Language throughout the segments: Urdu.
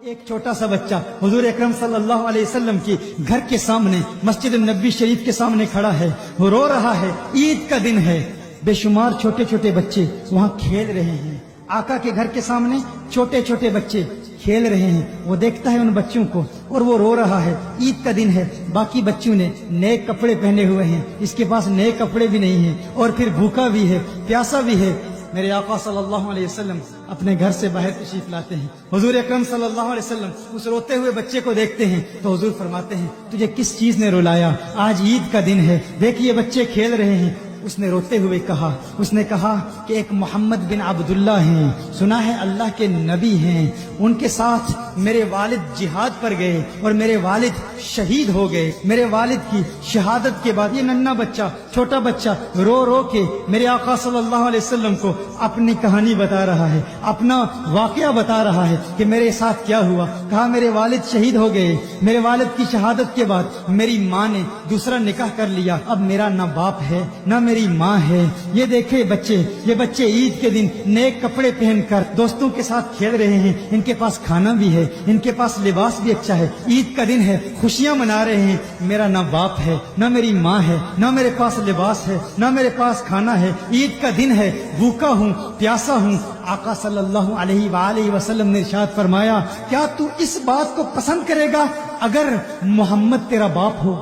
ایک چھوٹا سا بچہ حضور اکرم صلی اللہ علیہ وسلم کی گھر کے سامنے مسجد النبی شریف کے سامنے کھڑا ہے، وہ رو رہا ہے، عید کا دن ہے، بے شمار چھوٹے چھوٹے بچے وہاں کھیل رہے ہیں، آقا کے گھر کے سامنے چھوٹے چھوٹے بچے کھیل رہے ہیں، وہ دیکھتا ہے ان بچوں کو اور وہ رو رہا ہے، عید کا دن ہے، باقی بچوں نے نئے کپڑے پہنے ہوئے ہیں، اس کے پاس نئے کپڑے بھی نہیں ہیں اور پھر بھوکا بھی ہے، پیاسا بھی ہے۔ میرے آقا صلی اللہ علیہ وسلم اپنے گھر سے باہر تشریف لاتے ہیں، حضور اکرم صلی اللہ علیہ وسلم اس روتے ہوئے بچے کو دیکھتے ہیں تو حضور فرماتے ہیں تجھے کس چیز نے رلایا؟ آج عید کا دن ہے، دیکھ یہ بچے کھیل رہے ہیں۔ اس نے روتے ہوئے کہا، اس نے کہا کہ ایک محمد بن عبداللہ ہیں، سنا ہے اللہ کے نبی ہیں، ان کے ساتھ میرے والد جہاد پر گئے اور میرے والد شہید ہو گئے، میرے والد کی شہادت کے بعد یہ ننھا بچہ، چھوٹا بچہ رو رو کے میرے آقا صلی اللہ علیہ وسلم کو اپنی کہانی بتا رہا ہے، اپنا واقعہ بتا رہا ہے کہ میرے ساتھ کیا ہوا۔ کہا میرے والد شہید ہو گئے، میرے والد کی شہادت کے بعد میری ماں نے دوسرا نکاح کر لیا، اب میرا نہ باپ ہے نہ میری ماں ہے۔ یہ دیکھے یہ بچے عید کے دن نئے کپڑے پہن کر دوستوں کے ساتھ کھیل رہے ہیں، ان کے پاس کھانا بھی ہے، ان کے پاس لباس بھی اچھا ہے، عید کا دن ہے، خوشیاں منا رہے ہیں۔ میرا نہ باپ ہے نہ میری ماں ہے، نہ میرے پاس لباس ہے نہ میرے پاس کھانا ہے، عید کا دن ہے، بھوکا ہوں، پیاسا ہوں۔ آقا صلی اللہ علیہ وآلہ وسلم نے ارشاد فرمایا کیا تو اس بات کو پسند کرے گا اگر محمد تیرا باپ ہو،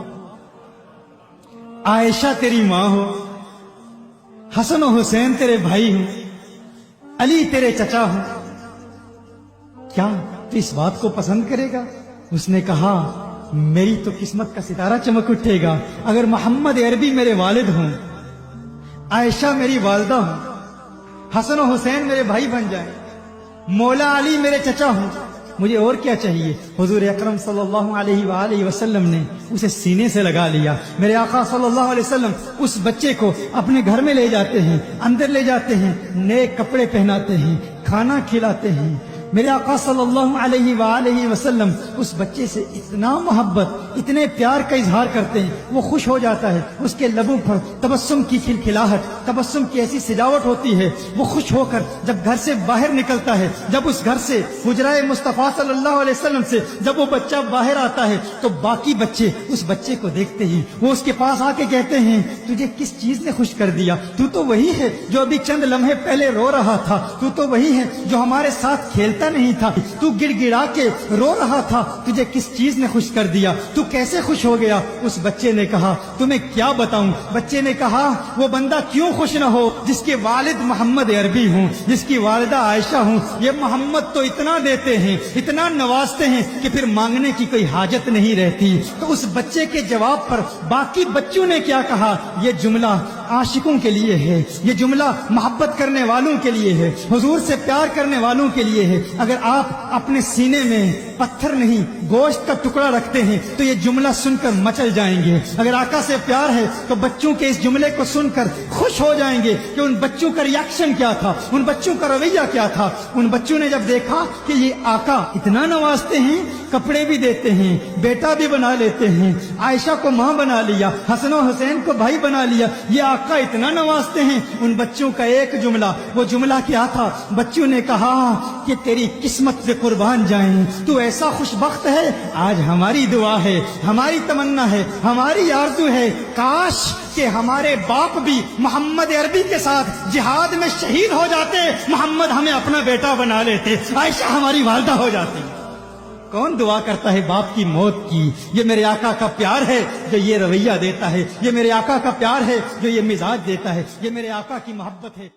عائشہ تیری ماں ہو، حسن و حسین تیرے بھائی ہوں، علی تیرے چچا ہوں، کیا تو اس بات کو پسند کرے گا؟ اس نے کہا میری تو قسمت کا ستارہ چمک اٹھے گا اگر محمد عربی میرے والد ہوں، عائشہ میری والدہ ہوں، حسن و حسین میرے بھائی بن جائیں، مولا علی میرے چچا ہوں، مجھے اور کیا چاہیے؟ حضور اکرم صلی اللہ علیہ وآلہ وسلم نے اسے سینے سے لگا لیا۔ میرے آقا صلی اللہ علیہ وسلم اس بچے کو اپنے گھر میں لے جاتے ہیں، اندر لے جاتے ہیں، نئے کپڑے پہناتے ہیں، کھانا کھلاتے ہیں۔ میرے آقا صلی اللہ علیہ وآلہ وسلم اس بچے سے اتنا محبت، اتنے پیار کا اظہار کرتے ہیں، وہ خوش ہو جاتا ہے، اس کے لبوں پر تبسم کی کھلکھلاہٹ، تبسم کی ایسی سجاوٹ ہوتی ہے، وہ خوش ہو کر جب گھر سے باہر نکلتا ہے، جب اس گھر سے حجرہ مصطفیٰ صلی اللہ علیہ وسلم سے جب وہ بچہ باہر آتا ہے تو باقی بچے اس بچے کو دیکھتے ہی وہ اس کے پاس آ کے کہتے ہیں تجھے کس چیز نے خوش کر دیا؟ تو تو وہی ہے جو ابھی چند لمحے پہلے رو رہا تھا، تو تو وہی ہے جو ہمارے ساتھ کھیلتا نہیں تھا، تو گڑ گڑا کے رو رہا تھا، تجھے کس چیز نے خوش کر دیا؟ تو کیسے خوش ہو گیا؟ اس بچے نے کہا تمہیں کیا بتاؤں؟ بچے نے کہا وہ بندہ کیوں خوش نہ ہو جس کے والد محمد عربی ہوں، جس کی والدہ عائشہ ہوں، یہ محمد تو اتنا دیتے ہیں، اتنا نوازتے ہیں کہ پھر مانگنے کی کوئی حاجت نہیں رہتی۔ تو اس بچے کے جواب پر باقی بچوں نے کیا کہا؟ یہ جملہ عاشقوں کے لیے ہے، یہ جملہ محبت کرنے والوں کے لیے ہے، حضور سے پیار کرنے والوں کے لیے ہے۔ اگر آپ اپنے سینے میں پتھر نہیں گوشت کا ٹکڑا رکھتے ہیں تو یہ جملہ سن کر مچل جائیں گے۔ اگر آقا سے پیار ہے تو بچوں کے اس جملے کو سن کر خوش ہو جائیں گے کہ ان بچوں کا ریاکشن کیا تھا، ان بچوں کا رویہ کیا تھا۔ ان بچوں نے جب دیکھا کہ یہ آقا اتنا نوازتے ہیں، کپڑے بھی دیتے ہیں، بیٹا بھی بنا لیتے ہیں، عائشہ کو ماں بنا لیا، حسن و حسین کو بھائی بنا لیا، یہ آقا اتنا نوازتے ہیں، ان بچوں کا ایک جملہ، وہ جملہ کیا تھا؟ بچوں نے کہا کہ تیری قسمت سے قربان جائیں، تو ایسا خوش بخت ہے۔ آج ہماری دعا ہے، ہماری تمنا ہے، ہماری آرزو ہے کاش کہ ہمارے باپ بھی محمد عربی کے ساتھ جہاد میں شہید ہو جاتے، محمد ہمیں اپنا بیٹا بنا لیتے، عائشہ ہماری والدہ ہو جاتی۔ کون دعا کرتا ہے باپ کی موت کی؟ یہ میرے آقا کا پیار ہے جو یہ رویہ دیتا ہے، یہ میرے آقا کا پیار ہے جو یہ مزاج دیتا ہے، یہ میرے آقا کی محبت ہے۔